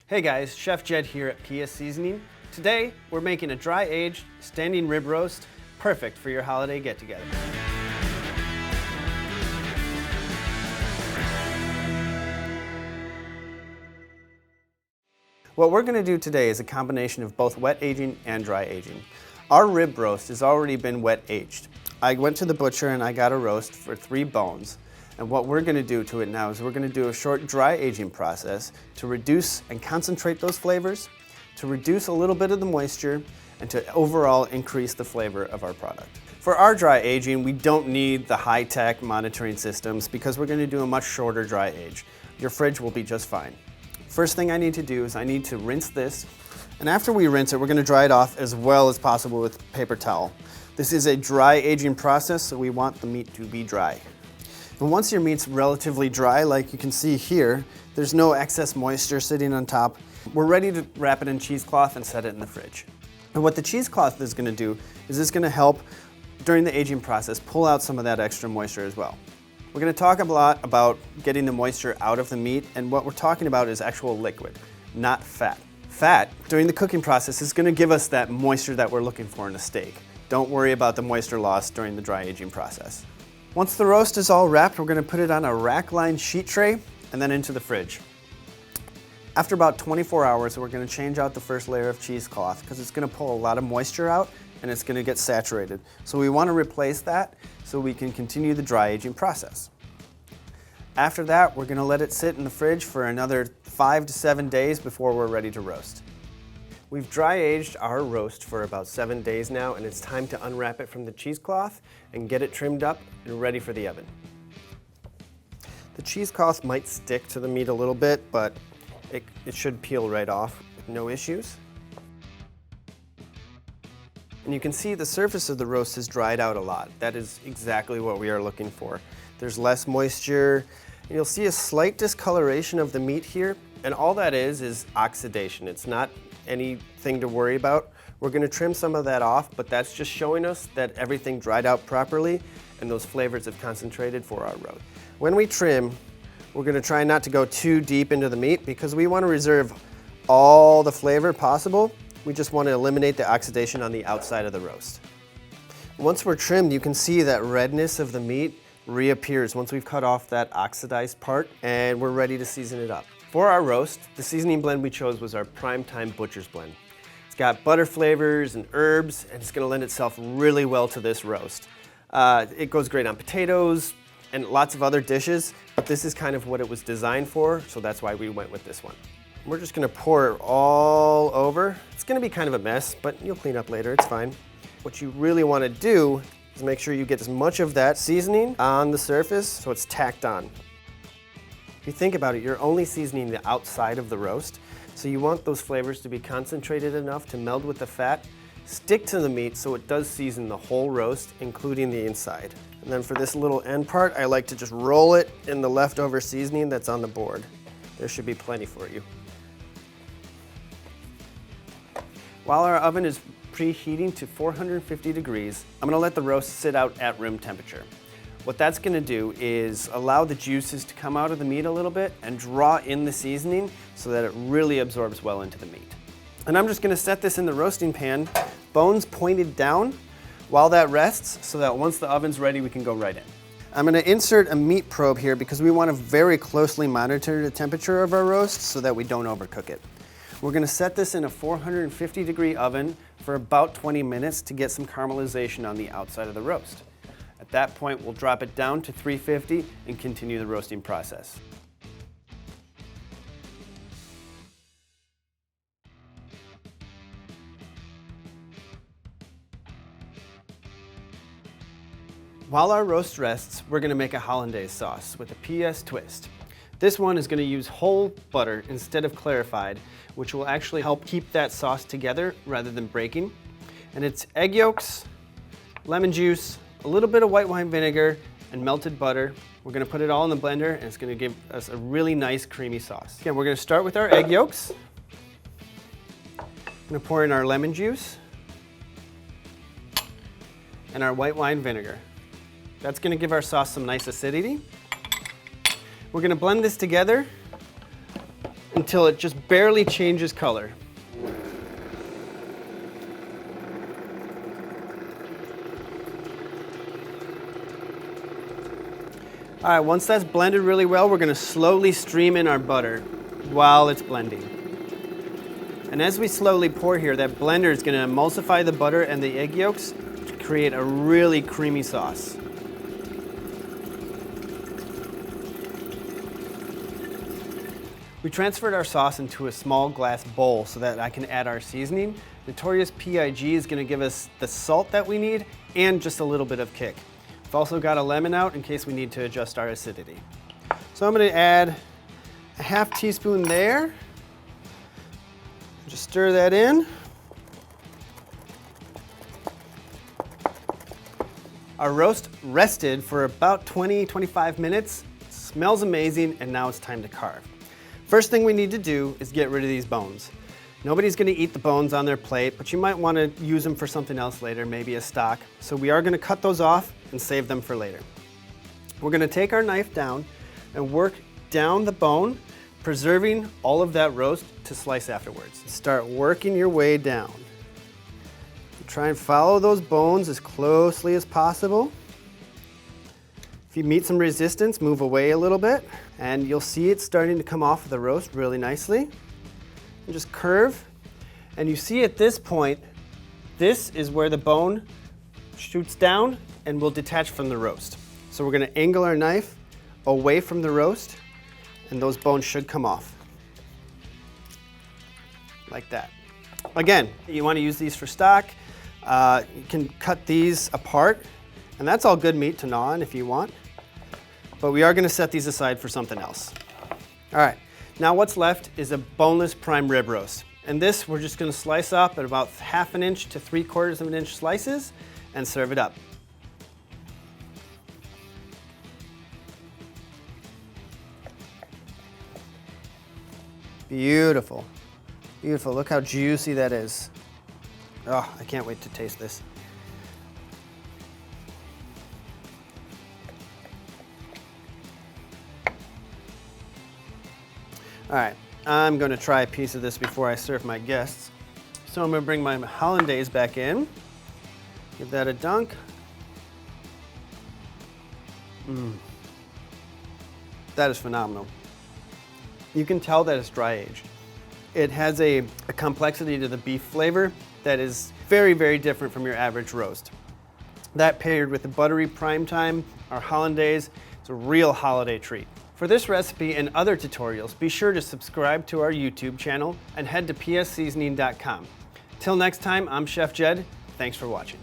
Hey guys, Chef Jed here at P.I.G Seasoning. Today, we're making a dry-aged standing rib roast, perfect for your holiday get-together. What we're going to do today is a combination of both wet aging and dry aging. Our rib roast has already been wet aged. I went to the butcher and I got a roast for 3 bones. And what we're going to do to it now is we're going to do a short dry aging process to reduce and concentrate those flavors, to reduce a little bit of the moisture, and to overall increase the flavor of our product. For our dry aging, we don't need the high-tech monitoring systems because we're going to do a much shorter dry age. Your fridge will be just fine. First thing I need to do is I need to rinse this, and after we rinse it, we're going to dry it off as well as possible with paper towel. This is a dry aging process, so we want the meat to be dry. And once your meat's relatively dry, like you can see here, there's no excess moisture sitting on top, we're ready to wrap it in cheesecloth and set it in the fridge. And what the cheesecloth is going to do is it's going to help, during the aging process, pull out some of that extra moisture as well. We're going to talk a lot about getting the moisture out of the meat, and what we're talking about is actual liquid, not fat. Fat, during the cooking process, is going to give us that moisture that we're looking for in a steak. Don't worry about the moisture loss during the dry aging process. Once the roast is all wrapped, we're going to put it on a rack-lined sheet tray and then into the fridge. After about 24 hours, we're going to change out the first layer of cheesecloth because it's going to pull a lot of moisture out and it's going to get saturated. So we want to replace that so we can continue the dry aging process. After that, we're going to let it sit in the fridge for another 5 to 7 days before we're ready to roast. We've dry aged our roast for about 7 days now, and it's time to unwrap it from the cheesecloth and get it trimmed up and ready for the oven. The cheesecloth might stick to the meat a little bit, but it should peel right off with no issues. And you can see the surface of the roast has dried out a lot. That is exactly what we are looking for. There's less moisture, and you'll see a slight discoloration of the meat here, and all that is oxidation. It's not anything to worry about. We're going to trim some of that off, but that's just showing us that everything dried out properly and those flavors have concentrated for our roast. When we trim, we're going to try not to go too deep into the meat because we want to reserve all the flavor possible. We just want to eliminate the oxidation on the outside of the roast. Once we're trimmed, you can see that redness of the meat reappears once we've cut off that oxidized part, and we're ready to season it up. For our roast, the seasoning blend we chose was our Primetime Butcher's Blend. It's got butter flavors and herbs, and it's going to lend itself really well to this roast. It goes great on potatoes and lots of other dishes, but this is kind of what it was designed for, so that's why we went with this one. We're just going to pour it all over. It's going to be kind of a mess, but you'll clean up later, it's fine. What you really want to do is make sure you get as much of that seasoning on the surface so it's tacked on. If you think about it, you're only seasoning the outside of the roast, so you want those flavors to be concentrated enough to meld with the fat, stick to the meat so it does season the whole roast, including the inside. And then for this little end part, I like to just roll it in the leftover seasoning that's on the board. There should be plenty for you. While our oven is preheating to 450 degrees, I'm going to let the roast sit out at room temperature. What that's going to do is allow the juices to come out of the meat a little bit and draw in the seasoning so that it really absorbs well into the meat. And I'm just going to set this in the roasting pan, bones pointed down, while that rests so that once the oven's ready, we can go right in. I'm going to insert a meat probe here because we want to very closely monitor the temperature of our roast so that we don't overcook it. We're going to set this in a 450 degree oven for about 20 minutes to get some caramelization on the outside of the roast. At that point, we'll drop it down to 350 and continue the roasting process. While our roast rests, we're going to make a Hollandaise sauce with a P.S. twist. This one is going to use whole butter instead of clarified, which will actually help keep that sauce together rather than breaking. And it's egg yolks, lemon juice, a little bit of white wine vinegar, and melted butter. We're going to put it all in the blender, and it's going to give us a really nice creamy sauce. Again, we're going to start with our egg yolks. I'm going to pour in our lemon juice and our white wine vinegar. That's going to give our sauce some nice acidity. We're going to blend this together until it just barely changes color. All right, once that's blended really well, we're gonna slowly stream in our butter while it's blending. And as we slowly pour here, that blender is gonna emulsify the butter and the egg yolks to create a really creamy sauce. We transferred our sauce into a small glass bowl so that I can add our seasoning. Notorious P.I.G is gonna give us the salt that we need and just a little bit of kick. We've also got a lemon out in case we need to adjust our acidity. So I'm gonna add a half teaspoon there. Just stir that in. Our roast rested for about 20-25 minutes. Smells amazing, and now it's time to carve. First thing we need to do is get rid of these bones. Nobody's gonna eat the bones on their plate, but you might wanna use them for something else later, maybe a stock. So we are gonna cut those off and save them for later. We're gonna take our knife down and work down the bone, preserving all of that roast to slice afterwards. Start working your way down. Try and follow those bones as closely as possible. If you meet some resistance, move away a little bit, and you'll see it starting to come off of the roast really nicely. And just curve, and you see at this point, this is where the bone shoots down and will detach from the roast. So we're gonna angle our knife away from the roast, and those bones should come off. Like that. Again, you wanna use these for stock. You can cut these apart, and that's all good meat to gnaw on if you want. But we are gonna set these aside for something else. All right, now what's left is a boneless prime rib roast. And this we're just gonna slice up at about 1/2 inch to 3/4 of an inch slices and serve it up. Beautiful, beautiful. Look how juicy that is. Oh, I can't wait to taste this. All right, I'm gonna try a piece of this before I serve my guests. So I'm gonna bring my Hollandaise back in, give that a dunk. That is phenomenal. You can tell that it's dry aged. It has a complexity to the beef flavor that is very, very different from your average roast. That paired with the buttery prime time, our Hollandaise, it's a real holiday treat. For this recipe and other tutorials, be sure to subscribe to our YouTube channel and head to psseasoning.com. Till next time, I'm Chef Jed. Thanks for watching.